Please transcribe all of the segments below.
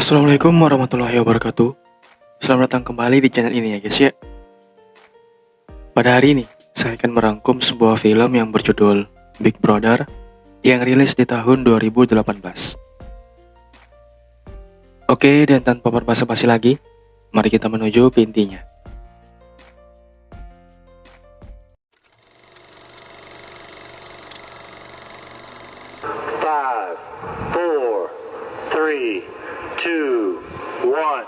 Assalamualaikum warahmatullahi wabarakatuh. Selamat datang kembali di channel ini ya guys ya. Pada hari ini, saya akan merangkum sebuah film yang berjudul Big Brother yang rilis di tahun 2018. Oke, dan tanpa berbasa-basi lagi, mari kita menuju ke intinya. Five, four, three, two, one.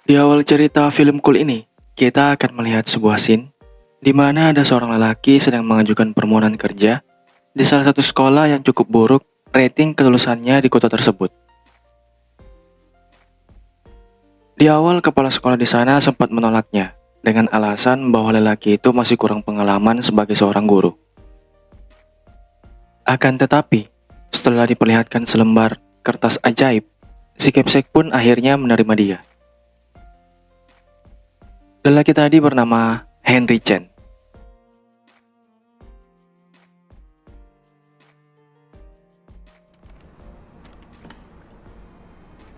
Di awal cerita film cool ini, kita akan melihat sebuah scene di mana ada seorang lelaki sedang mengajukan permohonan kerja di salah satu sekolah yang cukup buruk rating kelulusannya di kota tersebut. Di awal, kepala sekolah di sana sempat menolaknya dengan alasan bahwa lelaki itu masih kurang pengalaman sebagai seorang guru. Akan tetapi, setelah diperlihatkan selembar kertas ajaib, si Kepsek pun akhirnya menerima dia. Lelaki tadi bernama Henry Chen.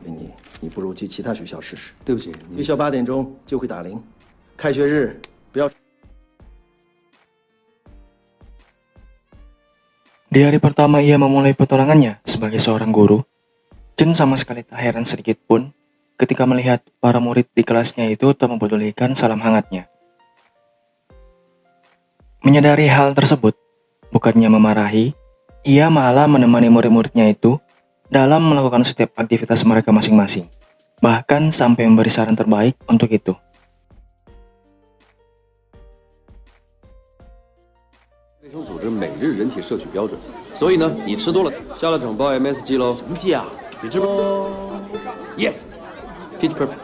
云妮，你不如去其他学校试试。对不起，学校8点钟就会打铃，开学日不要。 Di hari pertama ia memulai petualangannya sebagai seorang guru, Chen sama sekali tak heran sedikit pun ketika melihat para murid di kelasnya itu tak mempedulikan salam hangatnya. Menyadari hal tersebut, bukannya memarahi, ia malah menemani murid-muridnya itu dalam melakukan setiap aktivitas mereka masing-masing, bahkan sampai memberi saran terbaik untuk itu. 卫生组织每日人体摄取标准，所以呢，你吃多了，下了整包 MSG 喽。什么剂啊？你知不？Yes，Pitch Perfect。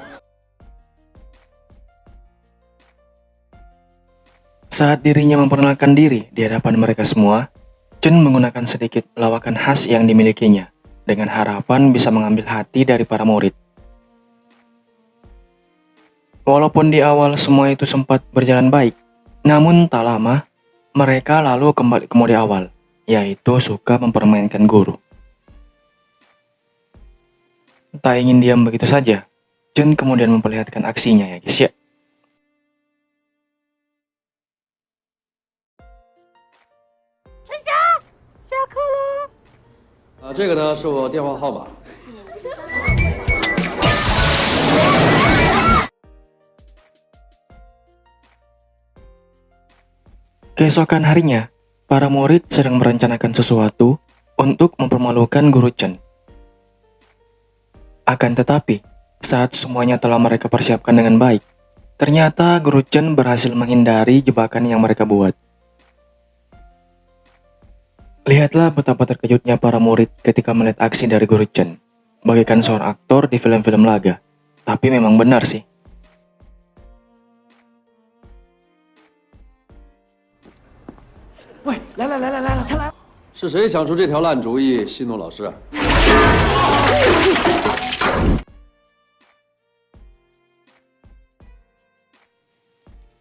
Saat dirinya memperkenalkan diri di hadapan mereka semua, Chen menggunakan sedikit lawakan khas yang dimilikinya dengan harapan bisa mengambil hati dari para murid. Walaupun di awal semua itu sempat berjalan baik, namun tak lama mereka lalu kembali ke mode awal, yaitu suka mempermainkan guru. Tak ingin diam begitu saja, Chen kemudian memperlihatkan aksinya ya guys ya. 这个呢是我电话号码。 Keesokan harinya, para murid sedang merencanakan sesuatu untuk mempermalukan guru Chen. Akan tetapi, saat semuanya telah mereka persiapkan dengan baik, ternyata guru Chen berhasil menghindari jebakan yang mereka buat. Lihatlah betapa terkejutnya para murid ketika melihat aksi dari guru Chen, bagaikan seorang aktor di film-film laga. Tapi memang benar sih. 喂，来了，他来！是谁想出这条烂主意戏弄老师啊？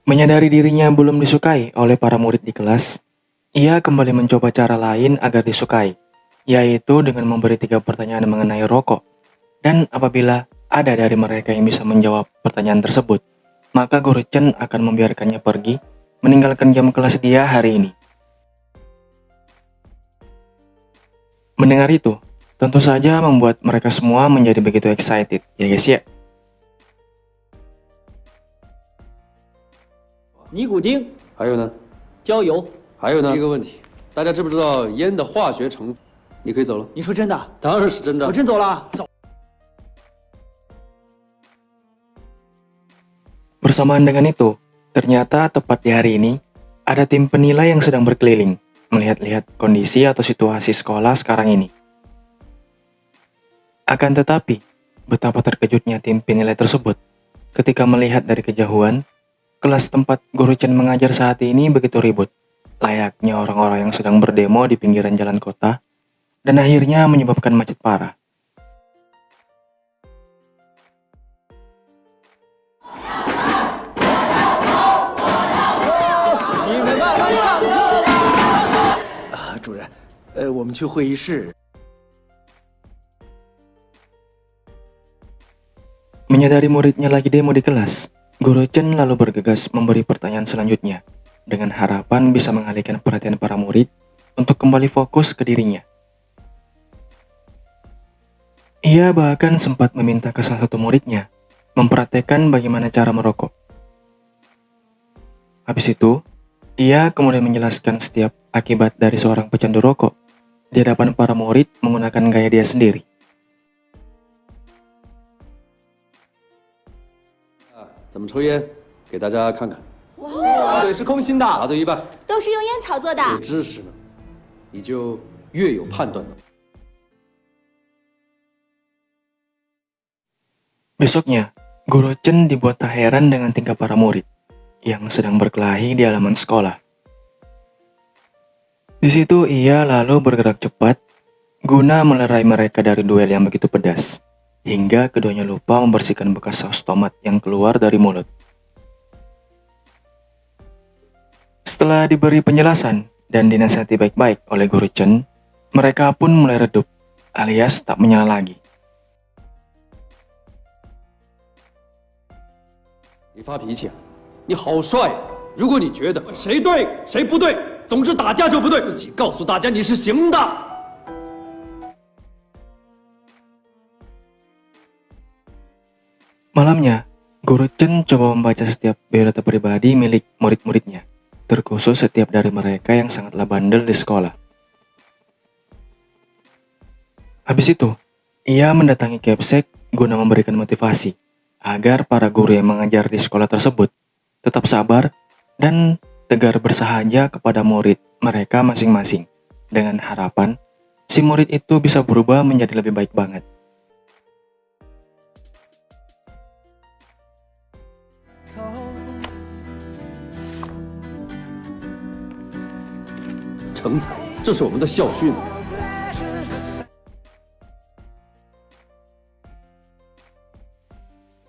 Menyadari dirinya belum disukai oleh para murid di kelas, ia kembali mencoba cara lain agar disukai, yaitu dengan memberi 3 pertanyaan mengenai rokok. Dan apabila ada dari mereka yang bisa menjawab pertanyaan tersebut, maka guru Chen akan membiarkannya pergi, meninggalkan jam kelas dia hari ini. Mendengar itu, tentu saja membuat mereka semua menjadi begitu excited, ya guys ya. 尼古丁、还有呢？焦油。还有呢？一个问题，大家知不知道烟的化学成分？你可以走了。你说真的？当然是真的。我真走了。走。 Bersamaan dengan itu, ternyata tepat di hari ini, ada tim penilai yang sedang berkeliling, melihat-lihat kondisi atau situasi sekolah sekarang ini. Akan tetapi, betapa terkejutnya tim penilai tersebut ketika melihat dari kejauhan, kelas tempat guru Chen mengajar saat ini begitu ribut, layaknya orang-orang yang sedang berdemo di pinggiran jalan kota, dan akhirnya menyebabkan macet parah. 我们去会议室。 Menyadari muridnya lagi demo di kelas, Guru Chen lalu bergegas memberi pertanyaan selanjutnya dengan harapan bisa mengalihkan perhatian para murid untuk kembali fokus ke dirinya. Ia bahkan sempat meminta ke salah satu muridnya mempraktekkan bagaimana cara merokok. Habis itu, ia kemudian menjelaskan setiap akibat dari seorang pecandu rokok di hadapan para murid menggunakan gaya dia sendiri. 怎么抽烟？给大家看看。对，是空心的。答对一半，都是用烟草做的。有知识呢，你就越有判断能力。 Besoknya, Guru Chen dibuat tak heran dengan tingkah para murid yang sedang berkelahi di halaman sekolah. Di situ ia lalu bergerak cepat guna melerai mereka dari duel yang begitu pedas, hingga keduanya lupa membersihkan bekas saus tomat yang keluar dari mulut. Setelah diberi penjelasan dan dinasihati baik-baik oleh Guru Chen, mereka pun mulai redup, alias tak menyala lagi. 你发脾气啊？你好帅啊！如果你觉得谁对谁不对，总之打架就不对，自己告诉大家你是行的。 Malamnya, Guru Chen coba membaca setiap biodata pribadi milik murid-muridnya, terkhusus setiap dari mereka yang sangatlah bandel di sekolah. Habis itu, ia mendatangi Kepsek guna memberikan motivasi agar para guru yang mengajar di sekolah tersebut tetap sabar dan tegar bersahaja kepada murid mereka masing-masing, dengan harapan si murid itu bisa berubah menjadi lebih baik banget. 成才，这是我们的校训。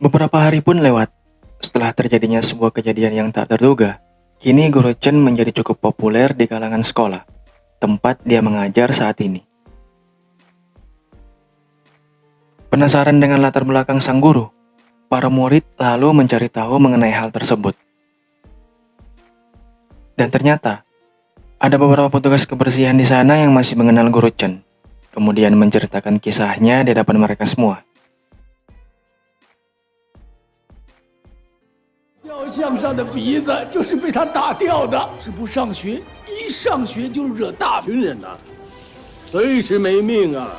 Beberapa hari pun lewat. Setelah terjadinya sebuah kejadian yang tak terduga, kini Guru Chen menjadi cukup populer di kalangan sekolah, tempat dia mengajar saat ini. Penasaran dengan latar belakang sang guru, para murid lalu mencari tahu mengenai hal tersebut. Dan ternyata, ada beberapa petugas kebersihan di sana yang masih mengenal Guru Chen, kemudian menceritakan kisahnya di hadapan mereka semua. 雕像上的鼻子就是被他打掉的，是不上学，一上学就惹大。军人呐，随时没命啊！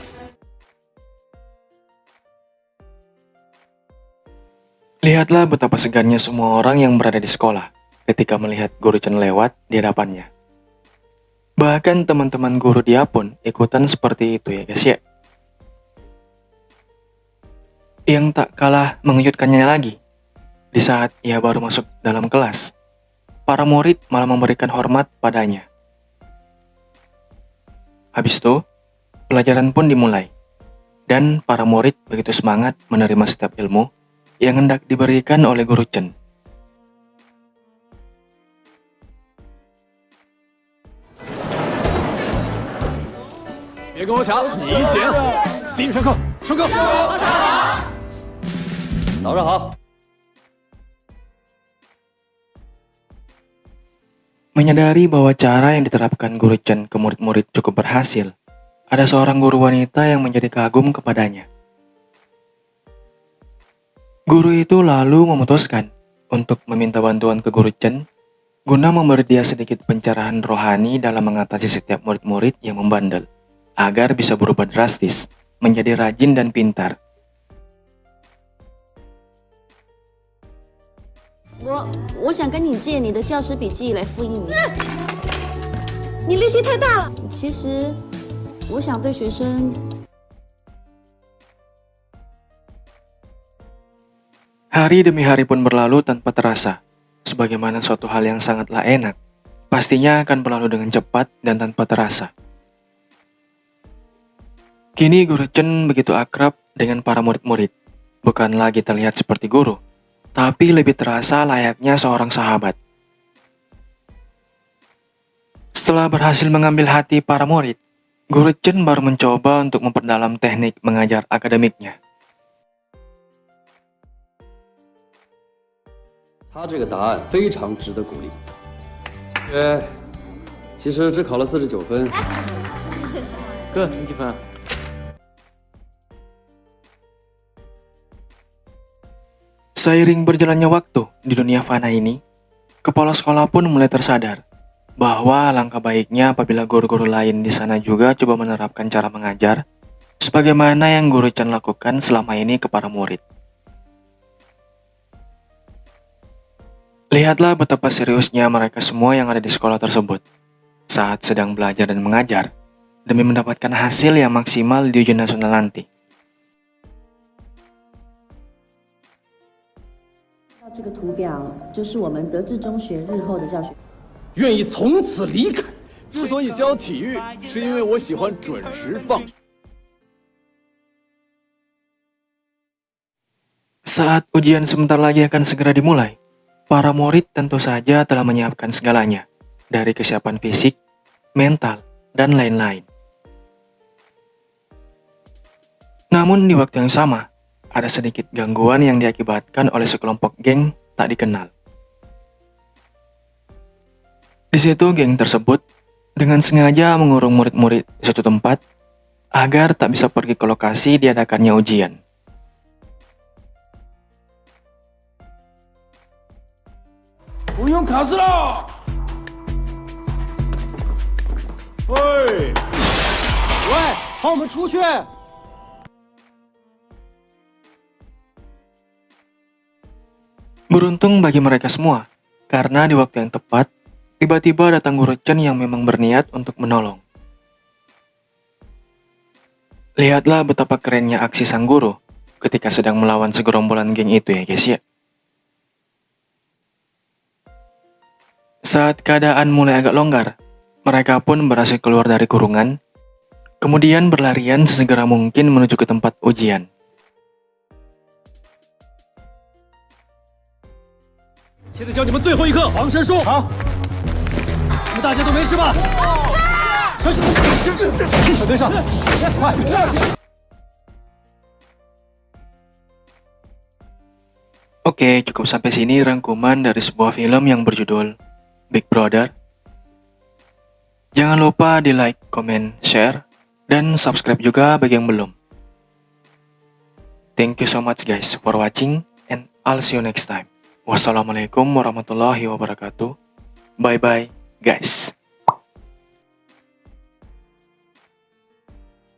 Lihatlah betapa segarnya semua orang yang berada di sekolah ketika melihat Guru Chen lewat di hadapannya. Bahkan teman-teman guru dia pun ikutan seperti itu ya guys ya. Yang tak kalah mengejutkannya lagi, di saat ia baru masuk dalam kelas, para murid malah memberikan hormat padanya. Habis itu, pelajaran pun dimulai, dan para murid begitu semangat menerima setiap ilmu yang hendak diberikan oleh Guru Chen. 别跟我抢，你捡！继续上课，上课。早上好。 Menyadari bahwa cara yang diterapkan Guru Chen ke murid-murid cukup berhasil, ada seorang guru wanita yang menjadi kagum kepadanya. Guru itu lalu memutuskan untuk meminta bantuan ke Guru Chen guna memberi dia sedikit pencerahan rohani dalam mengatasi setiap murid-murid yang membandel, agar bisa berubah drastis, menjadi rajin dan pintar. 我想跟你借你的教师笔记来复印一下。你力气太大了。其实，我想对学生。 Hari demi hari pun berlalu tanpa terasa, sebagaimana suatu hal yang sangatlah enak, pastinya akan berlalu dengan cepat dan tanpa terasa. Kini Guru Chen begitu akrab dengan para murid-murid, bukan lagi terlihat seperti guru, tapi lebih terasa layaknya seorang sahabat. Setelah berhasil mengambil hati para murid, Guru Chen baru mencoba untuk memperdalam teknik mengajar akademiknya. 他这个答案非常值得鼓励。其实只考了49分。哥，你几分啊？ Seiring berjalannya waktu di dunia fana ini, kepala sekolah pun mulai tersadar bahwa alangkah baiknya apabila guru-guru lain di sana juga coba menerapkan cara mengajar sebagaimana yang Guru Chen lakukan selama ini ke para murid. Lihatlah betapa seriusnya mereka semua yang ada di sekolah tersebut saat sedang belajar dan mengajar demi mendapatkan hasil yang maksimal di ujian nasional nanti. 这个图表就是我们德智中学日后的教学。愿意从此离开。之所以教体育，是因为我喜欢准时放学。 Saat ujian sebentar lagi akan segera dimulai, para murid tentu saja telah menyiapkan segalanya, dari kesiapan fisik, mental, dan lain-lain. Namun di waktu yang sama, ada sedikit gangguan yang diakibatkan oleh sekelompok geng tak dikenal. Di situ geng tersebut dengan sengaja mengurung murid-murid di suatu tempat agar tak bisa pergi ke lokasi diadakannya ujian. 不用考试了。喂，放我们出去！ Beruntung bagi mereka semua, karena di waktu yang tepat, tiba-tiba datang Guru Chen yang memang berniat untuk menolong. Lihatlah betapa kerennya aksi sang guru ketika sedang melawan segerombolan geng itu ya guys ya. Saat keadaan mulai agak longgar, mereka pun berhasil keluar dari kurungan, kemudian berlarian sesegera mungkin menuju ke tempat ujian. 现在教你们最后一课防身术。好，你们大家都没事吧？小心！小队上，快！ Oke, cukup sampai sini rangkuman dari sebuah film yang berjudul Big Brother. Jangan lupa di like, comment, share, dan subscribe juga bagi yang belum. Thank you so much guys for watching, and I'll see you next time. Wassalamualaikum warahmatullahi wabarakatuh. Bye bye guys.